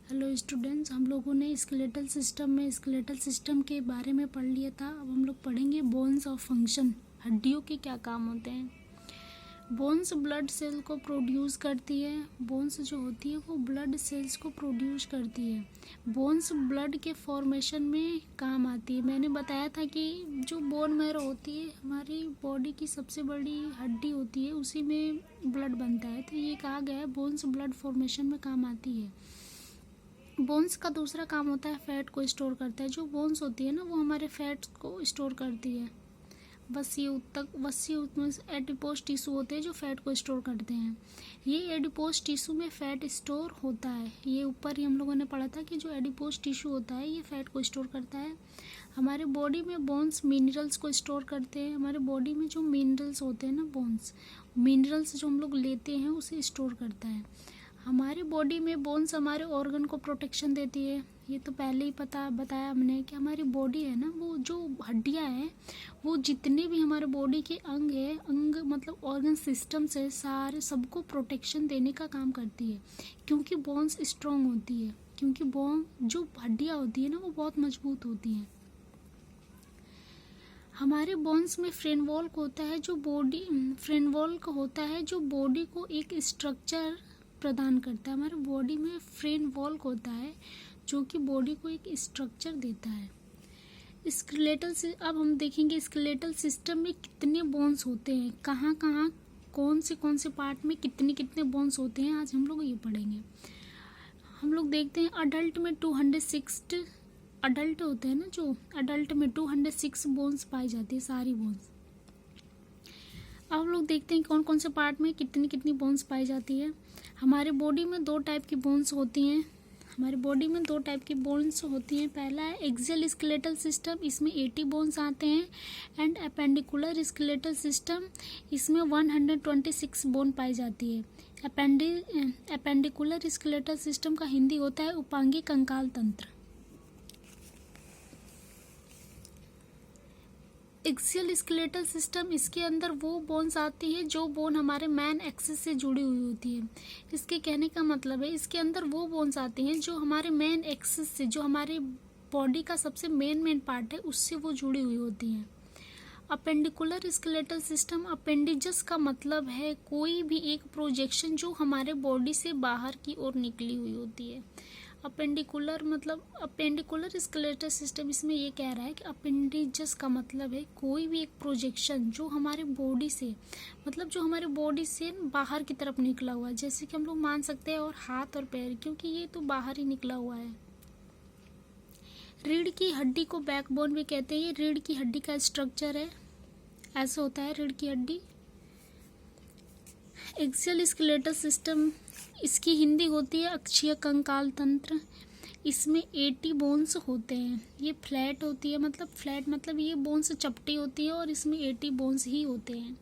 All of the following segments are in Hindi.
हेलो स्टूडेंट्स, हम लोगों ने स्केलेटल सिस्टम के बारे में पढ़ लिया था। अब हम लोग पढ़ेंगे बोन्स ऑफ फंक्शन। हड्डियों के क्या काम होते हैं। बोन्स ब्लड सेल को प्रोड्यूस करती है। बोन्स जो होती है वो ब्लड सेल्स को प्रोड्यूस करती है। बोन्स ब्लड के फॉर्मेशन में काम आती है। मैंने बताया था कि जो बोन मैरो होती है हमारी बॉडी की सबसे बड़ी हड्डी होती है, उसी में ब्लड बनता है। तो ये कहा गया है बोन्स ब्लड फॉर्मेशन में काम आती है। बोन्स का दूसरा काम होता है फैट को स्टोर करता है। जो बोन्स होती है ना वो हमारे फैट को स्टोर करती है। वसीय एडिपोज टिश्यू होते हैं जो फैट को स्टोर करते हैं। ये एडिपोज टिश्यू में फैट स्टोर होता है। ये ऊपर ही हम लोगों ने पढ़ा था कि जो एडिपोज टिश्यू होता है ये फैट को स्टोर करता है। हमारे बॉडी में बोन्स मिनरल्स को स्टोर करते हैं। हमारे बॉडी में जो मिनरल्स होते हैं ना, बोन्स मिनरल्स जो हम लोग लेते हैं उसे स्टोर करता है। हमारे बॉडी में बोन्स हमारे ऑर्गन को प्रोटेक्शन देती है। ये तो पहले ही बताया हमने कि हमारी बॉडी है ना, वो जो हड्डियां हैं वो जितने भी हमारे बॉडी के अंग मतलब ऑर्गन सिस्टम से सारे सबको प्रोटेक्शन देने का काम करती है, क्योंकि बोन्स स्ट्रॉन्ग होती है। क्योंकि बोन जो हड्डियां होती है ना वो बहुत मजबूत होती हैं। हमारे बोन्स में फ्रेनवॉल्क होता है जो बॉडी को एक स्ट्रक्चर प्रदान करता है। हमारे बॉडी में फ्रेनवॉल्क होता है जो कि बॉडी को एक स्ट्रक्चर देता है। अब हम देखेंगे स्केलेटल सिस्टम में कितने बोन्स होते हैं, कहाँ कहाँ कौन से पार्ट में कितने कितने बोन्स होते हैं, आज हम लोग ये पढ़ेंगे। हम लोग देखते हैं अडल्ट में 206 अडल्ट होते हैं ना, जो अडल्ट में 206 बोन्स पाई जाती है, सारी बोन्स। अब हम लोग देखते हैं कौन कौन से पार्ट में कितनी कितनी बोन्स पाई जाती है। हमारे बॉडी में दो टाइप की बोन्स होती हैं। पहला है एक्सियल स्केलेटल सिस्टम, इसमें 80 बोन्स आते हैं। एंड अपेंडिकुलर स्केलेटल सिस्टम, इसमें 126 बोन पाई जाती है। अपेंडिकुलर स्केलेटल सिस्टम का हिंदी होता है उपांगी कंकाल तंत्र। एक्सियल स्केलेटल सिस्टम, इसके अंदर वो बोन्स आती है जो बोन हमारे मैन एक्सिस से जुड़ी हुई होती है। इसके कहने का मतलब है इसके अंदर वो बोन्स आती हैं जो हमारे मैन एक्सिस से, जो हमारे बॉडी का सबसे मेन पार्ट है, उससे वो जुड़ी हुई होती हैं। अपेंडिकुलर स्केलेटल सिस्टम, अपेंडिजस का मतलब है कोई भी एक प्रोजेक्शन जो हमारे बॉडी से बाहर की ओर निकली हुई होती है। अपेंडिकुलर स्केलेटल सिस्टम इसमें ये कह रहा है कि अपेंडिजस का मतलब है कोई भी एक प्रोजेक्शन जो हमारे बॉडी से, मतलब जो हमारे बॉडी से बाहर की तरफ निकला हुआ है, जैसे कि हम लोग मान सकते हैं और हाथ और पैर, क्योंकि ये तो बाहर ही निकला हुआ है। रीढ़ की हड्डी को बैकबोन भी कहते हैं। ये रीढ़ की हड्डी का स्ट्रक्चर है, ऐसा होता है रीढ़ की हड्डी। एक्सियल स्केलेटल सिस्टम, इसकी हिंदी होती है अक्षीय कंकाल तंत्र। इसमें 80 बोन्स होते हैं। ये फ्लैट होती है, मतलब ये बोन्स चपटी होती है और इसमें 80 बोन्स ही होते हैं।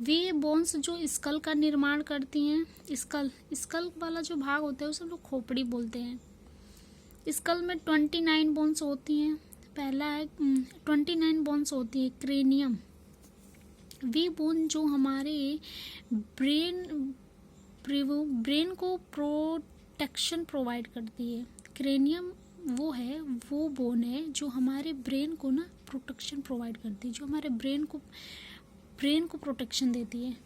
वे बोन्स जो स्कल का निर्माण करती हैं, स्कल वाला जो भाग होता है उसे हम लोग खोपड़ी बोलते हैं। स्कल में 29 बोन्स होती हैं। पहला है 29 बोन्स होती है क्रेनियम। वे बोन जो हमारे ब्रेन को प्रोटेक्शन प्रोवाइड करती है। क्रेनियम वो बोन है जो हमारे ब्रेन को ना प्रोटेक्शन प्रोवाइड करती है, जो हमारे ब्रेन को प्रोटेक्शन देती है।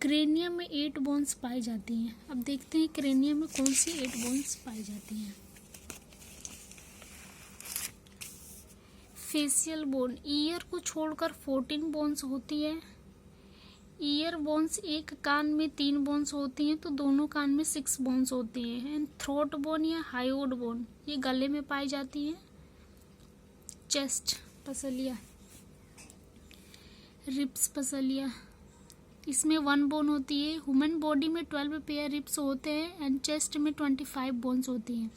क्रेनियम में 8 बोन्स पाई जाती हैं। अब देखते हैं क्रेनियम में कौन सी 8 बोन्स पाई जाती हैं। फेशियल बोन, ईयर को छोड़कर 14 बोन्स होती है। ईयर बोन्स, एक कान में 3 बोन्स होती हैं तो दोनों कान में 6 बोन्स होती हैं। एंड थ्रोट बोन या हायोड बोन, ये गले में पाई जाती है। चेस्ट पसलिया, रिब्स पसलिया, इसमें 1 बोन होती है। ह्यूमन बॉडी में 12 पेयर रिब्स होते हैं एंड चेस्ट में 25 बोन्स होती हैं।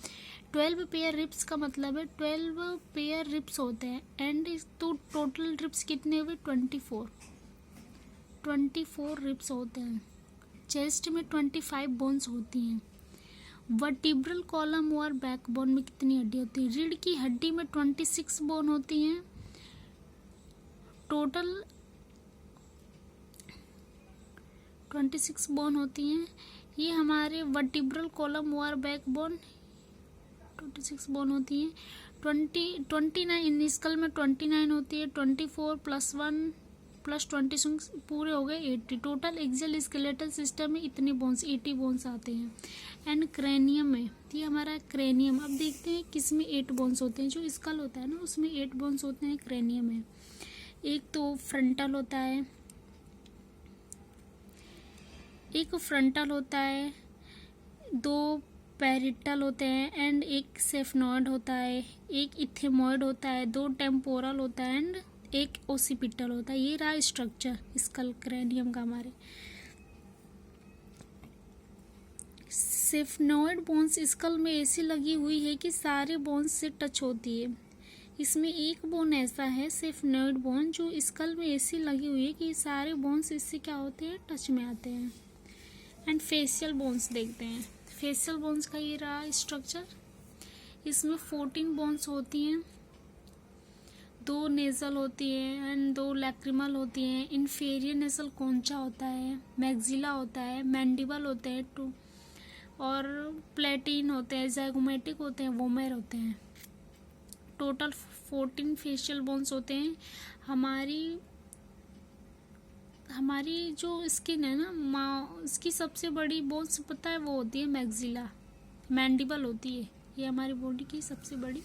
12 पेयर रिब्स का मतलब है 12 पेयर रिब्स होते हैं। एंड तो टोटल रिब्स कितने हुए? 24 रिब्स होते हैं। चेस्ट में 25 बोन्स होती हैं। वर्टिब्रल कॉलम और बैकबोन में कितनी हड्डी होती है? रीढ़ की हड्डी में 26 बोन होती हैं। टोटल 26 बोन होती हैं। ये हमारे वर्टिब्रल कॉलम और बैकबोन 26 बोन होती हैं। 29 स्कल में 29 होती है। 24 + 1 + 26 पूरे हो गए 80। टोटल एक्सियल स्केलेटल सिस्टम में इतने बोन्स 80 बोन्स आते हैं। एंड क्रेनियम में, ये हमारा क्रेनियम। अब देखते हैं किस में 8 बोन्स होते हैं। जो स्कल होता है ना उसमें 8 बोन्स होते हैं क्रेनियम में। एक तो फ्रंटल होता है, दो पैरिटल होते हैं एंड एक सेफनॉइड होता है, एक इथेमॉइड होता है, दो टेम्पोरल होता है एंड एक ओसिपिटल होता है। ये रहा स्ट्रक्चर स्कल क्रेनियम का हमारे। सेफनॉइड बोन्स स्कल में ऐसी लगी हुई है कि सारे बोन्स से टच होती है। इसमें एक बोन ऐसा है सेफनॉइड बोन जो स्कल में ऐसी लगी हुई है कि सारे बोन्स इससे क्या होते हैं, टच में आते हैं। एंड फेशियल बोन्स देखते हैं। फेशियल बोन्स का ये रहा स्ट्रक्चर। इसमें 14 बोन्स होती हैं, 2 नेजल होती है एंड 2 लैक्रिमल होती हैं। इन्फीरियर नेजल कॉन्चा होता है, मैक्सिला होता है, मैंडिबल होते हैं 2 और प्लेटिन होते हैं, ज़ाइगोमेटिक होते हैं, वोमेर होते हैं। टोटल 14 फेशियल बोन्स होते हैं। हमारी जो स्किन है ना इसकी सबसे बड़ी बोन्स पता है वो होती है मैक्सिला, मैंडिबल होती है। ये हमारी बॉडी की सबसे बड़ी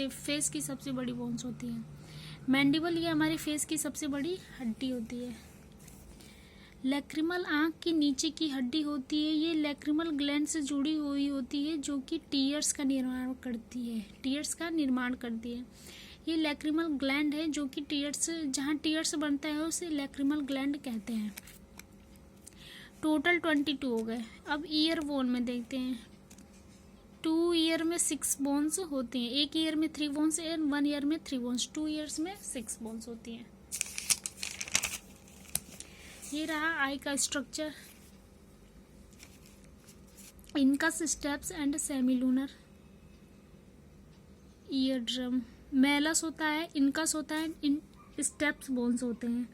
फेस की सबसे बड़ी बोन्स होती है। मैंडिबल ये हमारे फेस की सबसे बड़ी हड्डी होती है। लैक्रिमल आँख की नीचे की हड्डी होती है। ये लैक्रिमल ग्लैंड से जुड़ी हुई होती है जो कि टीयर्स का निर्माण करती है। ये लैक्रिमल ग्लैंड है जो कि जहाँ टीयर्स बनता है उसे लैक्रिमल ग्लैंड कहते हैं। टोटल 22 हो गए। अब ईयर बोन में देखते हैं। 2 ईयर में 6 बोन्स होती हैं। 1 ईयर में 3 बोन्स एंड 1 ईयर में 3 बोन्स। 2 ईयर्स में 6 बोन्स होती हैं। ये रहा आई का structure. Incus, stapes and semilunar ear drum. Malleus होता है, इनकस होता है, स्टेप्स बोन्स होते हैं।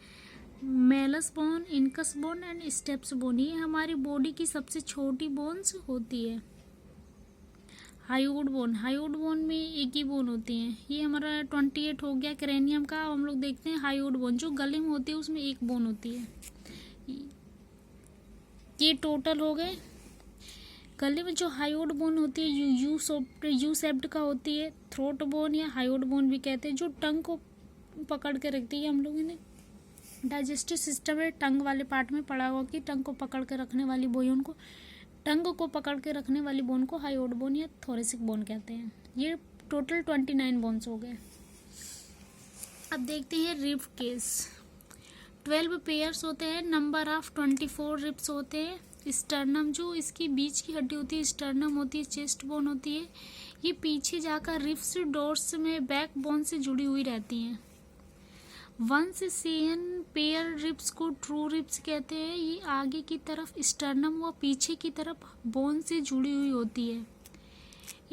Malleus bone, incus bone and stapes bone ये हमारी बॉडी की सबसे छोटी बोन्स होती है। हायोइड बोन में एक ही बोन होती है। ये हमारा 28 हो गया क्रेनियम का। हम लोग देखते हैं हायोइड बोन जो गले में होती है उसमें एक बोन होती है। ये टोटल हो गए। गले में जो हायोइड बोन होती है यू शेप्ड का होती है। थ्रोट बोन या हायोइड बोन भी कहते हैं, जो टंग को पकड़ के रखती है। हम लोगों ने डाइजेस्टिव सिस्टम में टंग वाले पार्ट में पढ़ा हुआ कि टंग को पकड़ के रखने वाली बोन को हायोइड बोन या थोरेसिक बोन कहते हैं। ये टोटल 29 बोन्स हो गए। अब देखते हैं रिब केस। 12 पेयर्स होते हैं, नंबर ऑफ 24 रिब्स होते हैं। स्टर्नम जो इसकी बीच की हड्डी होती है स्टर्नम होती है, चेस्ट बोन होती है। ये पीछे जाकर रिब्स डोर्स में बैक बोन से जुड़ी हुई रहती हैं। 1 से 7 पेयर रिब्स को ट्रू रिब्स कहते हैं। ये आगे की तरफ स्टर्नम व पीछे की तरफ बोन से जुड़ी हुई होती है।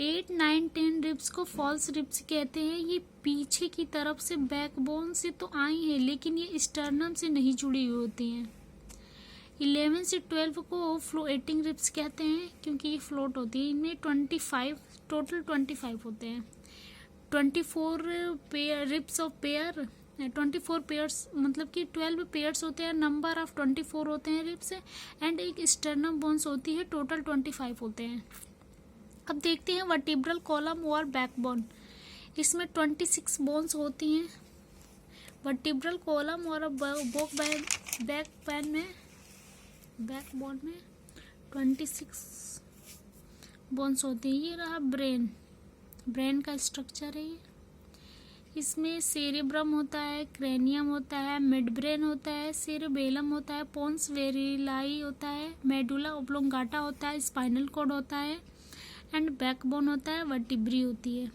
8, 9, 10 रिब्स को फॉल्स रिब्स कहते हैं। ये पीछे की तरफ से बैकबोन से तो आई हैं लेकिन ये स्टर्नम से नहीं जुड़ी हुई होती हैं। 11 से 12 को फ्लोएटिंग रिब्स कहते हैं क्योंकि ये फ्लोट होती है। इनमें टोटल 25 होते हैं। 24 pair ribs of pair 24 pairs मतलब कि 12 पेयर्स होते हैं, नंबर ऑफ 24 होते हैं रिब्स एंड एक स्टर्नम बोन्स होती है। टोटल 25 होते हैं। अब देखते हैं वर्टिब्रल कॉलम और बैकबोन। इसमें 26 बोन्स होती हैं। वर्टिब्रल कॉलम और बैकबोन में 26 बोन्स होती हैं। ये रहा ब्रेन का स्ट्रक्चर है ये। इसमें सेरेब्रम होता है, क्रेनियम होता है, मिड ब्रेन होता है, सेरेबेलम होता है, पोन्स वेरिलाई होता है, मेडुला ओब्लोंगाटा होता है, स्पाइनल कॉर्ड होता है एंड बैकबोन होता है, वर्टिब्री होती है।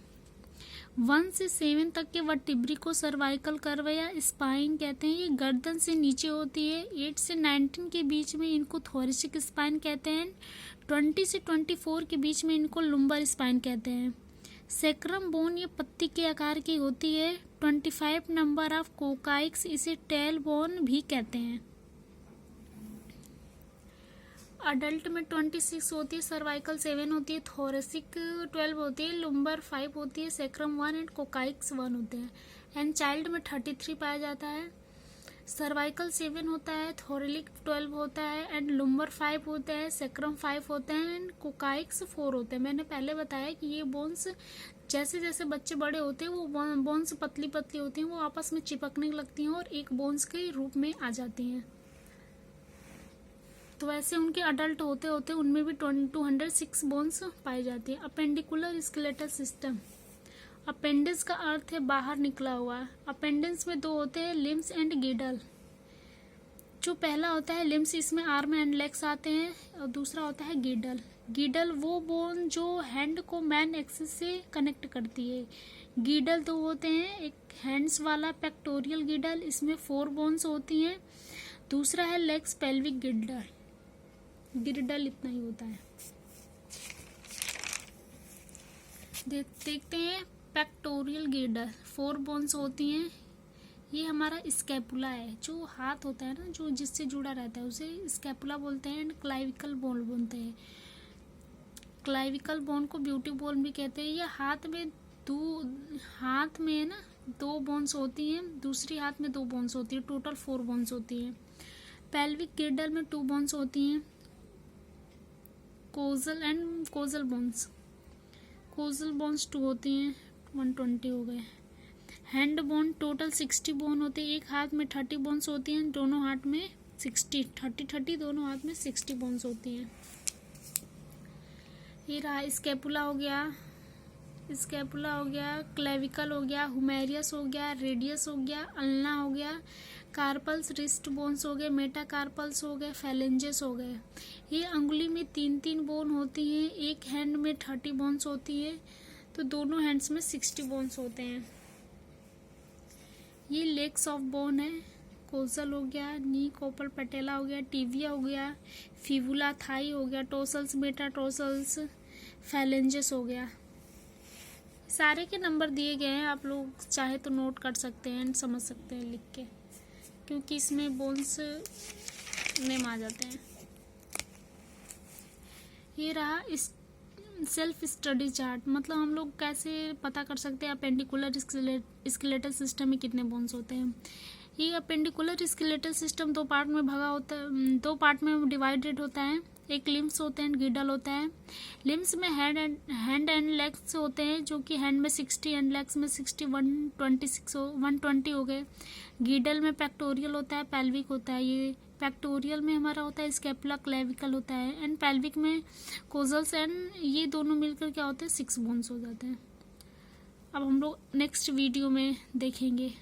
1 से 7 तक के वर्टिब्री को सर्वाइकल कर्व या स्पाइन कहते हैं। ये गर्दन से नीचे होती है। 8 से 19 के बीच में इनको थोरेसिक स्पाइन कहते हैं। 20 से 24 के बीच में इनको लुम्बर स्पाइन कहते हैं। सेक्रम बोन ये पत्ती के आकार की होती है। 25 नंबर ऑफ कोकाइक्स इसे टेल बोन भी कहते हैं। अडल्ट में 26 होती है, सर्वाइकल 7 होती है, थोरेसिक 12 होती है, लुम्बर 5 होती है, सेक्रम 1 एंड कोकाइक्स 1 होते हैं। एंड चाइल्ड में 33 पाया जाता है। सर्वाइकल 7 होता है, थोरेलिक 12 होता है एंड लुम्बर 5 होता है, सेक्रम 5 होते हैं एंड कोकाइक्स 4 होते हैं। मैंने पहले बताया कि ये बोन्स जैसे जैसे बच्चे बड़े होते हैं वो बोन्स पतली पतली होती हैं, वो आपस में चिपकने लगती हैं और एक बोन्स के रूप में आ जाती हैं। तो वैसे उनके अडल्ट होते होते उनमें भी 206 बोन्स पाई जाती है। Appendicular skeletal system. अपेंडिक्स का अर्थ है बाहर निकला हुआ। अपेंडिक्स में 2 होते हैं, लिम्स एंड गिडल। जो पहला होता है लिम्स, इसमें आर्म एंड लेग्स आते हैं, और दूसरा होता है गिडल। गिडल वो बोन जो हैंड को मैन एक्सिस से कनेक्ट करती है। गिडल 2 होते हैं, एक हैंड्स वाला पेक्टोरियल गिडल, इसमें 4 बोन्स होती हैं। दूसरा है लेग्स पेल्विक गिडल। गिडल इतना ही होता है। देखते हैं पेक्टोरियल गिडल, 4 बोन्स होती हैं। ये हमारा स्कैपुला है, जो हाथ होता है ना, जो जिससे जुड़ा रहता है, उसे स्कैपुला बोलते हैं। एंड क्लाविकल बोन बोलते हैं। क्लाविकल बोन को ब्यूटी बोन भी कहते हैं। ये हाथ में है ना 2 बोन्स होती हैं, दूसरी हाथ में 2 बोन्स होती है, टोटल 4 बोन्स होती हैं। पेल्विक गिडल में 2 बोन्स होती हैं, causal and causal bones. Causal bones 2 होती हैं, 120 हो गए। हैंड बोन टोटल 60 बोन होते हैं, एक हाथ में 30 बोन्स होती हैं, दोनों हाथ में 30 दोनों हाथ में 60 बोन्स होती हैं। ये रहा स्कैपुला हो गया, क्लेविकल हो गया, हुमेरियस हो गया, रेडियस हो गया, अल्ना हो गया, कार्पल्स रिस्ट बोन्स हो गए, मेटाकार्पल्स हो गए, फैलेंजेस हो गए। ये अंगुली में 3-3 बोन होती हैं, एक हैंड में 30 बोन्स होती है, तो दोनों हैंड्स में 60 बोन्स होते हैं। ये लेग्स ऑफ बोन है, कोजल हो गया, नी कोपल पटेला हो गया, टिबिया हो गया, फिबुला थाई हो गया, टोसल्स मेटाटोसल्स, फैलेंजेस हो गया। सारे के नंबर दिए गए हैं, आप लोग चाहे तो नोट कर सकते हैं एंड समझ सकते हैं लिख के, क्योंकि इसमें बोन्स नेम आ जाते हैं। ये रहा सेल्फ स्टडी चार्ट, मतलब हम लोग कैसे पता कर सकते हैं अपेंडिकुलर स्केलेटल सिस्टम में कितने बोन्स होते हैं। ये अपेंडिकुलर स्केलेटल सिस्टम 2 पार्ट में भगा होता है, 2 पार्ट में डिवाइडेड होता है। एक लिम्स होते हैं, गिडल होता है। लिम्स में हैंड एंड लेग्स होते हैं, जो कि हैंड में 60 एंड लेग्स में 60, 120 हो गए। गिडल में पेक्टोरियल होता है, पेल्विक होता है। ये पेक्टोरियल में हमारा होता है स्कैपुला, क्लेविकल होता है, एंड पेल्विक में कोजल्स, एंड ये दोनों मिलकर क्या होते हैं 6 बोन्स हो जाते हैं। अब हम लोग नेक्स्ट वीडियो में देखेंगे